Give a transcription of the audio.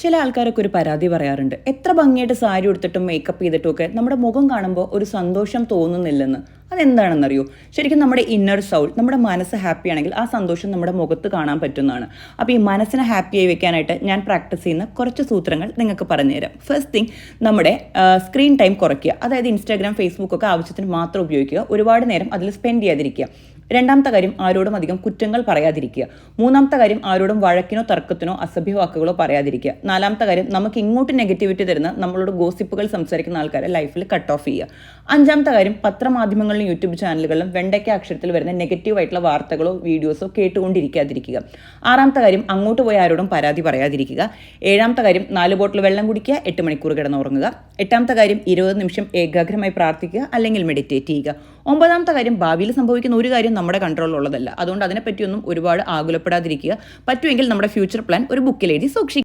ചില ആൾക്കാരൊക്കെ ഒരു പരാതി പറയാറുണ്ട്, എത്ര ഭംഗിയായിട്ട് സാരി ഉടുത്തിട്ടും മേക്കപ്പ് ചെയ്തിട്ടും ഒക്കെ നമ്മുടെ മുഖം കാണുമ്പോൾ ഒരു സന്തോഷം തോന്നുന്നില്ലെന്ന്. അതെന്താണെന്നറിയോ? ശരിക്കും നമ്മുടെ ഇന്നർ സൗൾ, നമ്മുടെ മനസ്സ് ഹാപ്പി ആണെങ്കിൽ ആ സന്തോഷം നമ്മുടെ മുഖത്ത് കാണാൻ പറ്റുന്നതാണ്. അപ്പോൾ ഈ മനസ്സിനെ ഹാപ്പിയായി വെക്കാനായിട്ട് ഞാൻ പ്രാക്ടീസ് ചെയ്യുന്ന കുറച്ച് സൂത്രങ്ങൾ നിങ്ങൾക്ക് പറഞ്ഞുതരാം. ഫസ്റ്റ് തിങ്, നമ്മുടെ സ്ക്രീൻ ടൈം കുറയ്ക്കുക. അതായത് ഇൻസ്റ്റാഗ്രാം, ഫേസ്ബുക്ക് ഒക്കെ ആവശ്യത്തിന് മാത്രം ഉപയോഗിക്കുക, ഒരുപാട് നേരം അതിൽ സ്പെൻഡ് ചെയ്യാതിരിക്കുക. രണ്ടാമത്തെ കാര്യം, ആരോടും അധികം കുറ്റങ്ങൾ പറയാതിരിക്കുക. മൂന്നാമത്തെ കാര്യം, ആരോടും വഴക്കിനോ തർക്കത്തിനോ അസഭ്യ വാക്കുകളോ പറയാതിരിക്കുക. നാലാമത്തെ കാര്യം, നമുക്ക് ഇങ്ങോട്ട് നെഗറ്റിവിറ്റി തരുന്ന നമ്മളോട് ഗോസിപ്പുകൾ സംസാരിക്കുന്ന ആൾക്കാരെ ലൈഫിൽ കട്ട് ഓഫ് ചെയ്യുക. അഞ്ചാമത്തെ കാര്യം, പത്രമാധ്യമങ്ങളിലും യൂട്യൂബ് ചാനലുകളിലും വെണ്ടയ്ക്ക അക്ഷരത്തിൽ വരുന്ന നെഗറ്റീവായിട്ടുള്ള വാർത്തകളോ വീഡിയോസോ കേട്ടുകൊണ്ടിരിക്കാതിരിക്കുക. ആറാമത്തെ കാര്യം, അങ്ങോട്ട് പോയി ആരോടും പരാതി പറയാതിരിക്കുക. ഏഴാമത്തെ കാര്യം, 4 ബോട്ടിൽ വെള്ളം കുടിക്കുക, 8 മണിക്കൂർ കിടന്നുറങ്ങുക. എട്ടാമത്തെ കാര്യം, 20 നിമിഷം ഏകാഗ്രമായി പ്രാർത്ഥിക്കുക അല്ലെങ്കിൽ മെഡിറ്റേറ്റ് ചെയ്യുക. ഒമ്പതാമത്തെ കാര്യം, ഭാവിയിൽ സംഭവിക്കുന്ന ഒരു കാര്യം നമ്മുടെ കൺട്രോളിലുള്ളതല്ല, അതുകൊണ്ട് അതിനെപ്പറ്റിയൊന്നും ഒരുപാട് ആകുലപ്പെടാതിരിക്കുക. പറ്റുമെങ്കിൽ നമ്മുടെ ഫ്യൂച്ചർ പ്ലാൻ ഒരു ബുക്കിൽ എഴുതി സൂക്ഷിക്കുക.